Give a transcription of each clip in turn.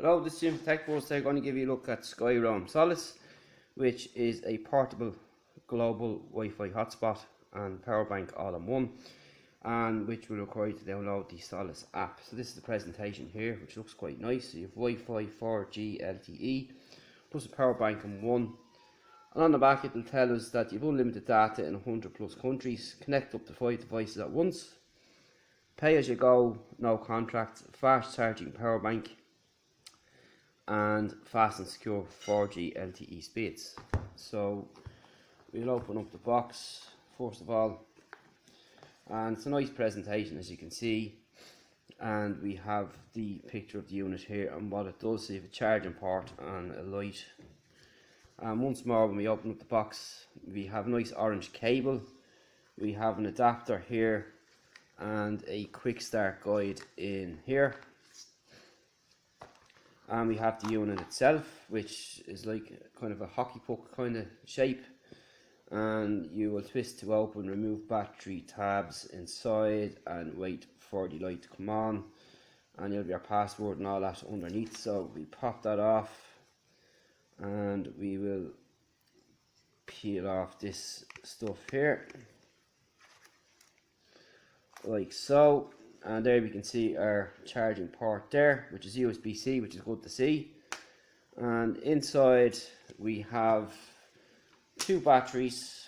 Hello, this is Jim from Tech Buzz. I'm going to give you a look at Skyroam Solace, which is a portable global Wi-Fi hotspot and power bank all in one, and which will require you to download the Solace app. So this is the presentation here, which looks quite nice. So you have Wi-Fi, 4G, LTE, plus a power bank in one. And on the back it will tell us that you have unlimited data in 100 plus countries, connect up to 5 devices at once, pay as you go, no contract, fast charging power bank, and fast and secure 4G LTE speeds. So we'll open up the box first of all, and it's a nice presentation as you can see, and we have the picture of the unit here and what it does. So you have a charging port and a light, and once more when we open up the box we have a nice orange cable, we have an adapter here and a quick start guide in here. And we have the unit itself, which is like kind of a hockey puck kind of shape, and you will twist to open, remove battery tabs inside and wait for the light to come on, and you'll have your password and all that underneath. So we pop that off and we will peel off this stuff here like so. And there we can see our charging port there, which is USB-C, which is good to see. And inside we have two batteries,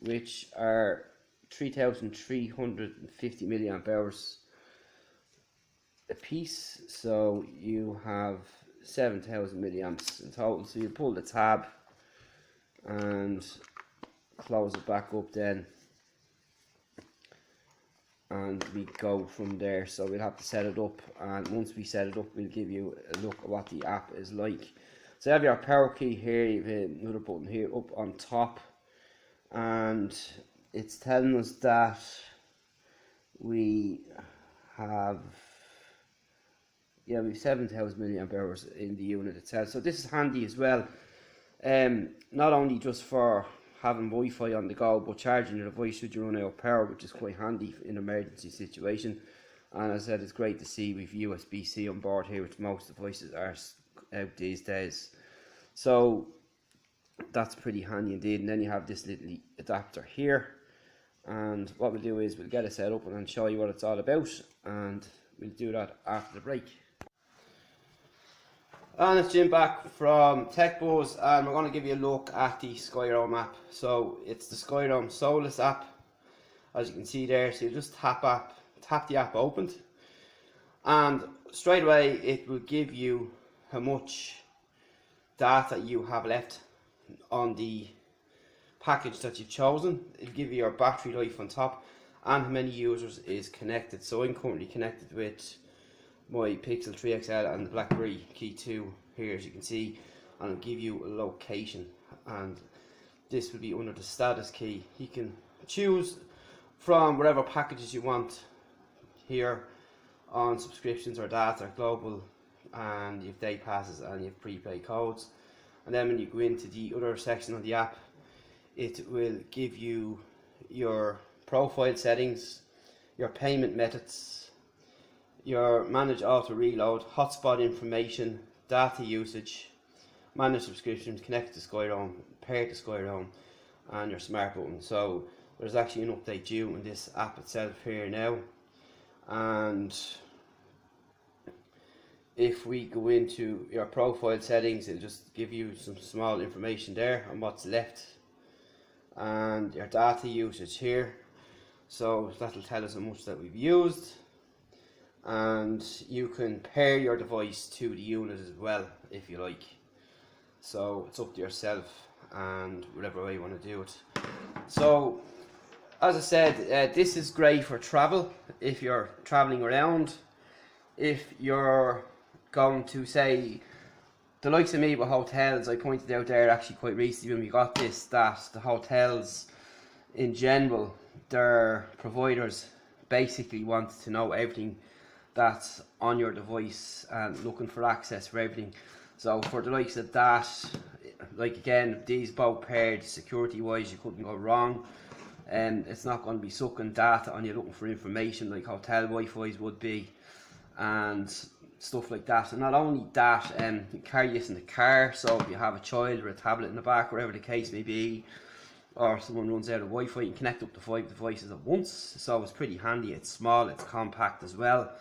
which are 3,350 milliamp hours a piece. So you have 7,000 milliamps in total. So you pull the tab and close it back up then, and we go from there. So we'll have to set it up, and once we set it up we'll give you a look at what the app is like. So you have your power key here, you have another button here up on top, and it's telling us that we have 7,000 milliamp hours in the unit itself. So this is handy as well, not only just for having Wi-Fi on the go, but charging your device should you run out of power, which is quite handy in an emergency situation. And as I said, it's great to see with USB-C on board here, which most devices are out these days. So that's pretty handy indeed. And then you have this little adapter here, and what we'll do is we'll get it set up and then show you what it's all about, and we'll do that after the break. And it's Jim back from Tech Buzz, and we're going to give you a look at the Skyroam app. So it's the Skyroam Solace app, as you can see there. So you just tap the app opened, and straight away it will give you how much data you have left on the package that you've chosen. It'll give you your battery life on top and how many users is connected. So I'm currently connected with my Pixel 3 XL and the BlackBerry Key 2 here, as you can see, and it'll give you a location, and this will be under the status key. You can choose from whatever packages you want here on subscriptions or data, global, and you have day passes and you have prepaid codes. And then when you go into the other section of the app, it will give you your profile settings, your payment methods, your manage auto reload, hotspot information, data usage, manage subscriptions, connect to Skyroam, pair to Skyroam, and your smart button. So there's actually an update due in this app itself here now, and if we go into your profile settings, it'll just give you some small information there on what's left, and your data usage here, so that'll tell us how much that we've used. And you can pair your device to the unit as well if you like, so it's up to yourself and whatever way you want to do it. So as I said, this is great for travel, if you're traveling around. If you're going to, say, the likes of me with hotels, I pointed out there actually quite recently when we got this, that the hotels in general, their providers basically want to know everything that's on your device and looking for access for everything. So for the likes of that, like again, these both paired, security wise you couldn't go wrong, and it's not going to be sucking data on you looking for information like hotel Wi-Fi's would be. And stuff like that. And not only that, you carry this in the car, so if you have a child or a tablet in the back, whatever the case may be, or someone runs out of Wi-Fi, you can connect up to 5 devices at once. So it's pretty handy. It's small, it's compact as well.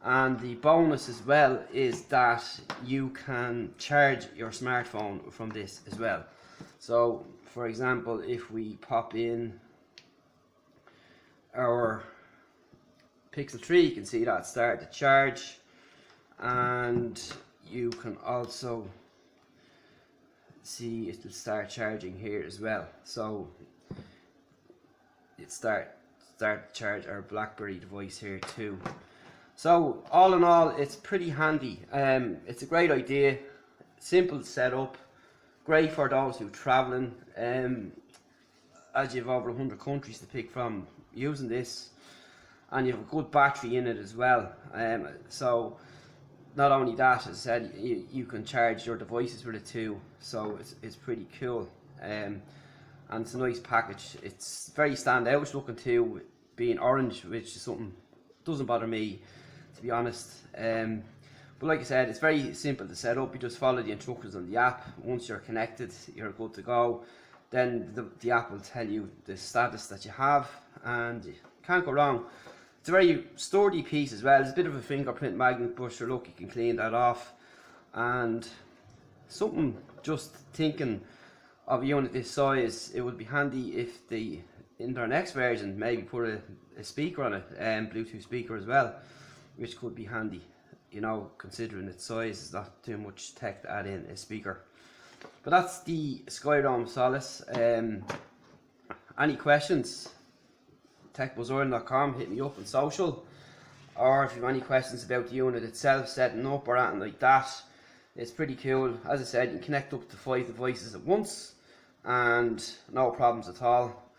And the bonus as well is that you can charge your smartphone from this as well. So for example, if we pop in our Pixel 3, you can see that it's started to charge, and you can also see it will start charging here as well. So it start to charge our BlackBerry device here too. So all in all, it's pretty handy. It's a great idea, simple setup, great for those who are traveling. As you have over 100 countries to pick from using this, and you have a good battery in it as well. So not only that, as I said, you can charge your devices with it too. So it's pretty cool, and it's a nice package. It's very standout looking too, being orange, which is something doesn't bother me, to be honest. But like I said, it's very simple to set up. You just follow the instructions on the app. Once you're connected, you're good to go. Then the app will tell you the status that you have, and you can't go wrong. It's a very sturdy piece as well. It's a bit of a fingerprint magnet, but sure, look, you can clean that off. And something, just thinking of a unit this size, it would be handy if in their next version maybe put a speaker on it, Bluetooth speaker as well, which could be handy, you know, considering its size. It's not too much tech to add in a speaker. But that's the Skyroam Solace. Any questions? techbuzzern.com, hit me up on social, or if you have any questions about the unit itself, setting up or anything like that. It's pretty cool. As I said, you can connect up to 5 devices at once and no problems at all.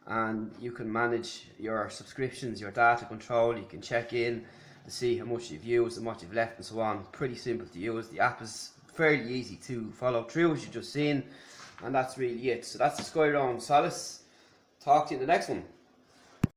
And you can manage your subscriptions, your data control. You can check in to see how much you've used and what you've left and so on. Pretty simple to use. The app is fairly easy to follow through, as you've just seen, and that's really it. So that's the Skyroam Solace. Talk to you in the next one.